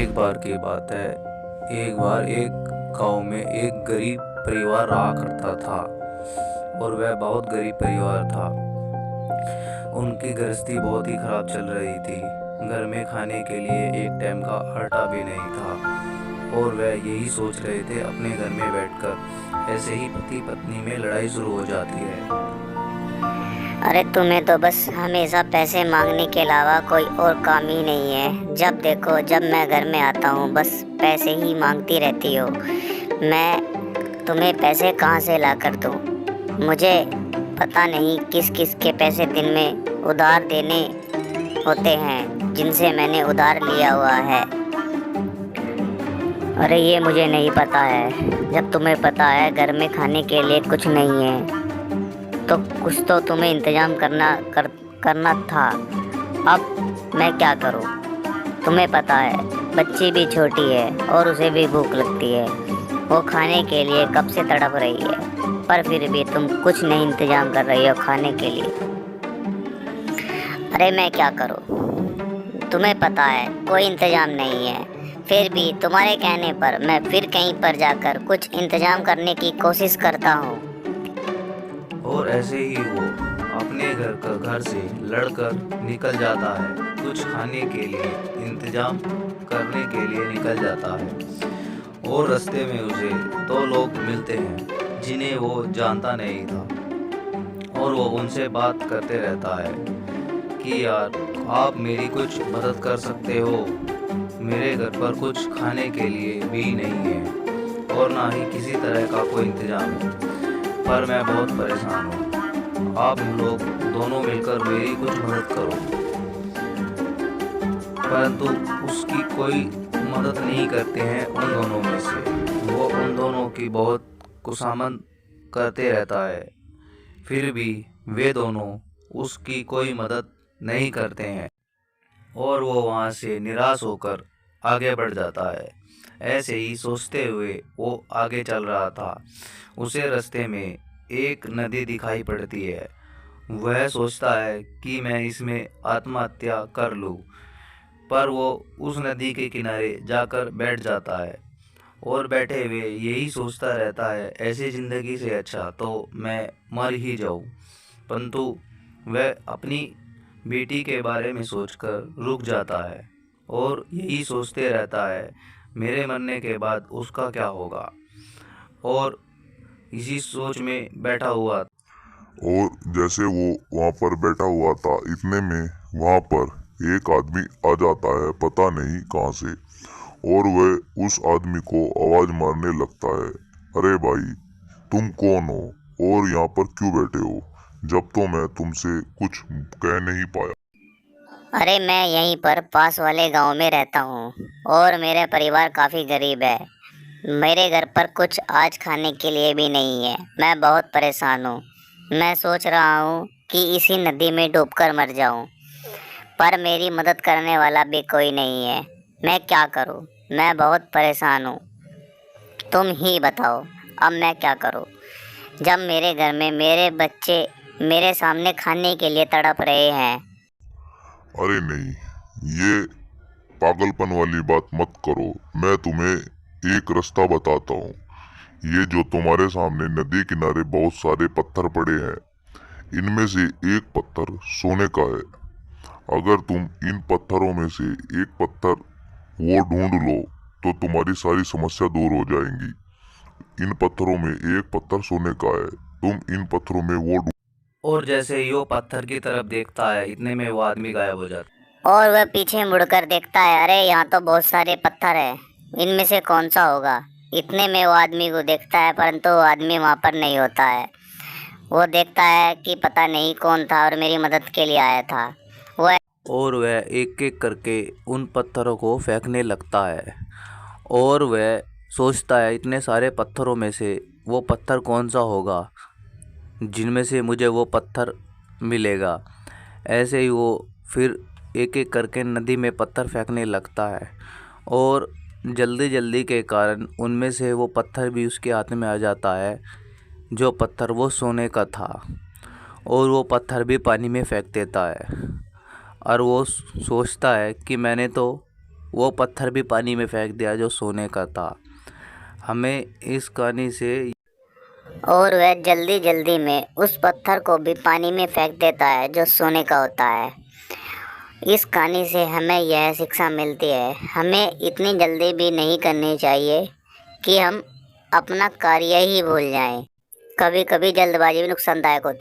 एक बार की बात है। एक बार एक गांव में एक गरीब परिवार रहा करता था और वह बहुत गरीब परिवार था। उनकी गृहस्थी बहुत ही खराब चल रही थी। घर में खाने के लिए एक टाइम का आटा भी नहीं था और वह यही सोच रहे थे अपने घर में बैठकर। ऐसे ही पति पत्नी में लड़ाई शुरू हो जाती है। अरे तुम्हें तो बस हमेशा पैसे मांगने के अलावा कोई और काम ही नहीं है। जब देखो जब मैं घर में आता हूँ बस पैसे ही मांगती रहती हो। मैं तुम्हें पैसे कहाँ से ला कर दूँ? मुझे पता नहीं किस किस के पैसे दिन में उधार देने होते हैं जिनसे मैंने उधार लिया हुआ है। अरे ये मुझे नहीं पता है। जब तुम्हें पता है घर में खाने के लिए कुछ नहीं है तो कुछ तो तुम्हें इंतजाम करना था। अब मैं क्या करूं? तुम्हें पता है बच्ची भी छोटी है और उसे भी भूख लगती है। वो खाने के लिए कब से तड़प रही है, पर फिर भी तुम कुछ नहीं इंतजाम कर रही हो खाने के लिए। अरे मैं क्या करूं? तुम्हें पता है कोई इंतजाम नहीं है, फिर भी तुम्हारे कहने पर मैं फिर कहीं पर जाकर कुछ इंतजाम करने की कोशिश करता हूँ। और ऐसे ही वो अपने घर से लड़कर निकल जाता है। कुछ खाने के लिए इंतजाम करने के लिए निकल जाता है और रास्ते में उसे दो लोग मिलते हैं जिन्हें वो जानता नहीं था। और वो उनसे बात करते रहता है कि यार आप मेरी कुछ मदद कर सकते हो। मेरे घर पर कुछ खाने के लिए भी नहीं है और ना ही किसी तरह का कोई इंतजाम है, पर मैं बहुत परेशान हूँ। आप लोग दोनों मिलकर मेरी कुछ मदद करो। परंतु उसकी कोई मदद नहीं करते हैं उन दोनों में से। वो उन दोनों की बहुत खुशामद करते रहता है, फिर भी वे दोनों उसकी कोई मदद नहीं करते हैं और वो वहाँ से निराश होकर आगे बढ़ जाता है। ऐसे ही सोचते हुए वो आगे चल रहा था। उसे रास्ते में एक नदी दिखाई पड़ती है। वह सोचता है कि मैं इसमें आत्महत्या कर लूं, पर वो उस नदी के किनारे जाकर बैठ जाता है और बैठे हुए यही सोचता रहता है ऐसी ज़िंदगी से अच्छा तो मैं मर ही जाऊं। परंतु वह अपनी बेटी के बारे में सोचकर रुक जाता है और यही सोचते रहता है मेरे मरने के बाद उसका क्या होगा। और इसी सोच में बैठा हुआ। और जैसे वो वहां पर बैठा हुआ था इतने में वहां पर एक आदमी आ जाता है पता नहीं कहां से, और वह उस आदमी को आवाज मारने लगता है, अरे भाई तुम कौन हो और यहाँ पर क्यों बैठे हो, जब तो मैं तुमसे कुछ कह नहीं पाया। अरे मैं यहीं पर पास वाले गांव में रहता हूँ और मेरा परिवार काफ़ी गरीब है। मेरे घर पर कुछ आज खाने के लिए भी नहीं है। मैं बहुत परेशान हूँ। मैं सोच रहा हूँ कि इसी नदी में डूबकर मर जाऊँ, पर मेरी मदद करने वाला भी कोई नहीं है। मैं क्या करूँ? मैं बहुत परेशान हूँ। तुम ही बताओ अब मैं क्या करूँ, जब मेरे घर में मेरे बच्चे मेरे सामने खाने के लिए तड़प रहे हैं। अरे नहीं, ये पागलपन वाली बात मत करो। मैं तुम्हें एक रास्ता बताता हूँ। ये जो तुम्हारे सामने नदी किनारे बहुत सारे पत्थर पड़े हैं, इनमें से एक पत्थर सोने का है। अगर तुम इन पत्थरों में से एक पत्थर वो ढूंढ लो तो तुम्हारी सारी समस्या दूर हो जाएंगी। इन पत्थरों में एक पत्थर सोने का है, तुम इन पत्थरों में वो और जैसे ही वो पत्थर की तरफ देखता है इतने में वो आदमी गायब हो जाता है। और वह पीछे मुड़कर देखता है, अरे यहाँ तो बहुत सारे पत्थर है, इनमें से कौन सा होगा। इतने में वो आदमी को देखता है, परंतु वो आदमी वहाँ पर नहीं होता है। वो देखता है कि पता नहीं कौन था और मेरी मदद के लिए आया था। वह और वह एक एक करके उन पत्थरों को फेंकने लगता है और वह सोचता है इतने सारे पत्थरों में से वो पत्थर कौन सा होगा जिनमें से मुझे वो पत्थर मिलेगा। ऐसे ही वो फिर एक एक करके नदी में पत्थर फेंकने लगता है और जल्दी जल्दी के कारण उनमें से वो पत्थर भी उसके हाथ में आ जाता है जो पत्थर वो सोने का था, और वो पत्थर भी पानी में फेंक देता है। और वो सोचता है कि मैंने तो वो पत्थर भी पानी में फेंक दिया जो सोने का था। हमें इस कहानी से और वह जल्दी जल्दी में उस पत्थर को भी पानी में फेंक देता है जो सोने का होता है। इस कहानी से हमें यह शिक्षा मिलती है, हमें इतनी जल्दी भी नहीं करनी चाहिए कि हम अपना कार्य ही भूल जाएं। कभी कभी जल्दबाजी भी नुकसानदायक होती है।